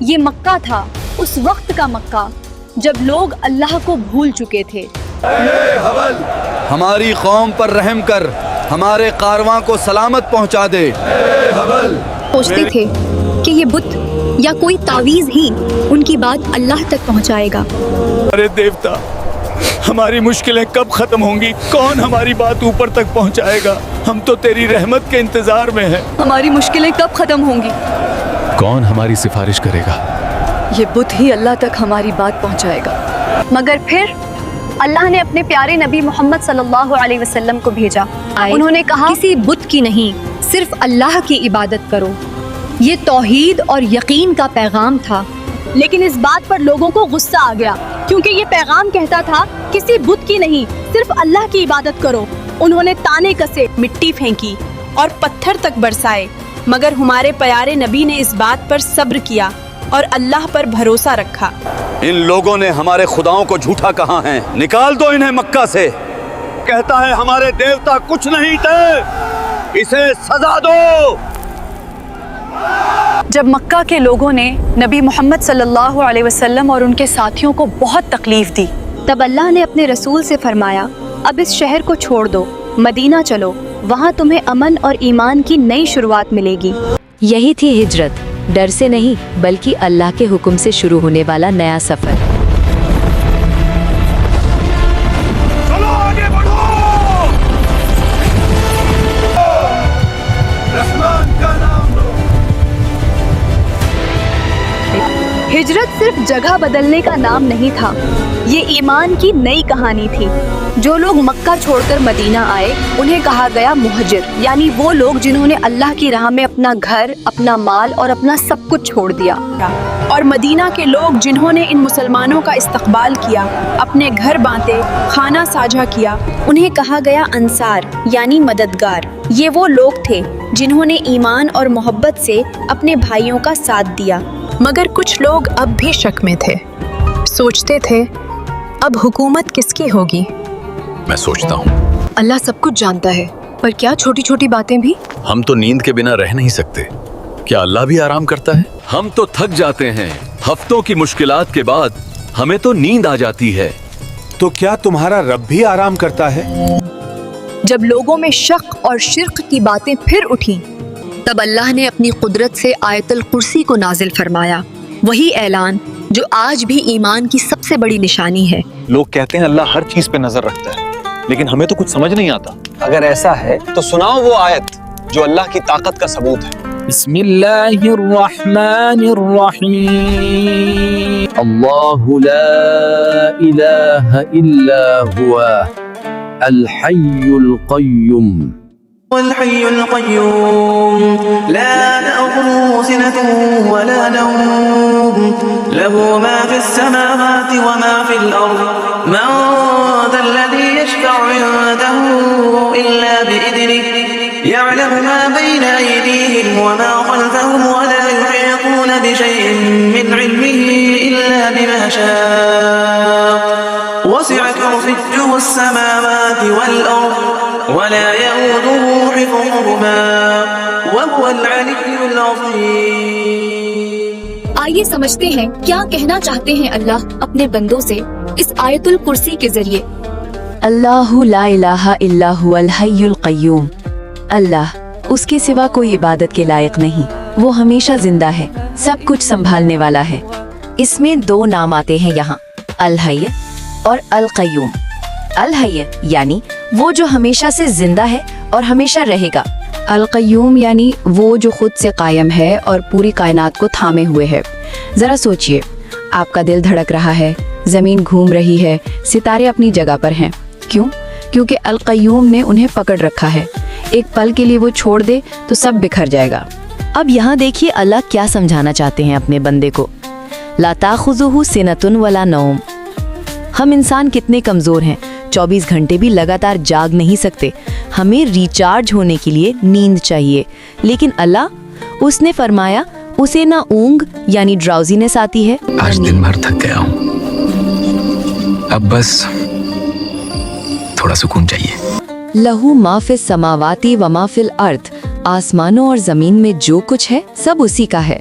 یہ مکہ تھا، اس وقت کا مکہ جب لوگ اللہ کو بھول چکے تھے۔ ہماری قوم پر رحم کر، ہمارے کارواں کو سلامت پہنچا دے۔ سوچتے تھے کہ یہ بت یا کوئی تعویذ ہی ان کی بات اللہ تک پہنچائے گا۔ ارے دیوتا، ہماری مشکلیں کب ختم ہوں گی؟ کون ہماری بات اوپر تک پہنچائے گا؟ ہم تو تیری رحمت کے انتظار میں ہیں۔ ہماری مشکلیں کب ختم ہوں گی؟ کون ہماری سفارش کرے گا؟ یہ بت ہی اللہ تک ہماری بات پہنچائے گا۔ مگر پھر اللہ نے اپنے پیارے نبی محمد صلی اللہ علیہ وسلم کو بھیجا۔ انہوں نے کہا کسی بت کی نہیں، صرف اللہ کی عبادت کرو۔ یہ توحید اور یقین کا پیغام تھا، لیکن اس بات پر لوگوں کو غصہ آ گیا کیونکہ یہ پیغام کہتا تھا کسی بت کی نہیں، صرف اللہ کی عبادت کرو۔ انہوں نے تانے کسے، مٹی پھینکی اور پتھر تک برسائے، مگر ہمارے پیارے نبی نے اس بات پر صبر کیا اور اللہ پر بھروسہ رکھا۔ ان لوگوں نے ہمارے خداؤں کو جھوٹا کہا ہے، نکال دو انہیں مکہ سے۔ کہتا ہے ہمارے دیوتا کچھ نہیں تھے، اسے سزا دو۔ جب مکہ کے لوگوں نے نبی محمد صلی اللہ علیہ وسلم اور ان کے ساتھیوں کو بہت تکلیف دی، تب اللہ نے اپنے رسول سے فرمایا اب اس شہر کو چھوڑ دو، مدینہ چلو، وہاں تمہیں امن اور ایمان کی نئی شروعات ملے گی۔ یہی تھی ہجرت، ڈر سے نہیں بلکہ اللہ کے حکم سے شروع ہونے والا نیا سفر۔ چلو آگے بڑھو، رحمان کا نام لو۔ ہجرت صرف جگہ بدلنے کا نام نہیں تھا، یہ ایمان کی نئی کہانی تھی۔ جو لوگ مکہ چھوڑ کر مدینہ آئے انہیں کہا گیا مہاجر، یعنی وہ لوگ جنہوں نے اللہ کی راہ میں اپنا گھر، اپنا مال اور اپنا سب کچھ چھوڑ دیا۔ اور مدینہ کے لوگ جنہوں نے ان مسلمانوں کا استقبال کیا، اپنے گھر بانٹے، کھانا ساجھا کیا، انہیں کہا گیا انصار، یعنی مددگار۔ یہ وہ لوگ تھے جنہوں نے ایمان اور محبت سے اپنے بھائیوں کا ساتھ دیا۔ مگر کچھ لوگ اب بھی شک میں تھے، سوچتے تھے اب حکومت کس کی ہوگی؟ میں سوچتا ہوں اللہ سب کچھ جانتا ہے، پر کیا چھوٹی چھوٹی باتیں بھی؟ ہم تو نیند کے بنا رہ نہیں سکتے، کیا اللہ بھی آرام کرتا ہے؟ ہم تو تھک جاتے ہیں، ہفتوں کی مشکلات کے بعد ہمیں تو نیند آ جاتی ہے۔ تو کیا تمہارا رب بھی آرام کرتا ہے؟ جب لوگوں میں شک اور شرک کی باتیں پھر اٹھیں، تب اللہ نے اپنی قدرت سے آیت الکرسی کو نازل فرمایا، وہی اعلان جو آج بھی ایمان کی سب سے بڑی نشانی ہے۔ لوگ کہتے ہیں اللہ ہر چیز پہ نظر رکھتا ہے، لیکن ہمیں تو کچھ سمجھ نہیں آتا۔ اگر ایسا ہے تو سناؤ وہ آیت جو اللہ کی طاقت کا ثبوت ہے۔ بسم اللہ الرحمن الرحیم، اللہ لا الہ الا هو الحی القیوم، والحي القيوم لا تأخذه سنة ولا نوم، له ما في السماوات وما في الأرض، من ذا الذي يشفع عنده إلا بإذنه، يعلم ما بين أيديهم وما خلفهم ولا يحيطون بشيء من علمه إلا بما شاء، وسع كرسيه السماوات والأرض ولا يؤوده حفظهما وهو العلي العظيم۔ آئیے سمجھتے ہیں کیا کہنا چاہتے ہیں اللہ اپنے بندوں سے اس آیت الکرسی کے ذریعے۔ اللہ لا الہ الا هو الحی القیوم، اللہ اس کے سوا کوئی عبادت کے لائق نہیں، وہ ہمیشہ زندہ ہے، سب کچھ سنبھالنے والا ہے۔ اس میں دو نام آتے ہیں یہاں، الحی اور القیوم۔ الحی یعنی وہ جو ہمیشہ سے زندہ ہے اور ہمیشہ رہے گا، القیوم یعنی وہ جو خود سے قائم ہے اور پوری کائنات کو تھامے ہوئے ہے۔ ذرا سوچئے، آپ کا دل دھڑک رہا ہے، زمین گھوم رہی ہے، ستارے اپنی جگہ پر ہیں، کیوں؟ کیونکہ القیوم نے انہیں پکڑ رکھا ہے، ایک پل کے لیے وہ چھوڑ دے تو سب بکھر جائے گا۔ اب یہاں دیکھیے اللہ کیا سمجھانا چاہتے ہیں اپنے بندے کو، لا تاخذہ سنۃ ولا نوم۔ ہم انسان کتنے کمزور ہیں، 24 گھنٹے بھی لگاتار جاگ نہیں سکتے، ہمیں ریچارج ہونے کے لیے نیند چاہیے، لیکن اللہ اس نے فرمایا اسے نہ اونگ یعنی ڈراؤزینس آتی ہے۔ آج دن بھر تھک گیا ہوں، اب بس تھوڑا سکون چاہیے۔ لہو ما فی السماوات و ما فی الارض، آسمانوں اور زمین میں جو کچھ ہے سب اسی کا ہے۔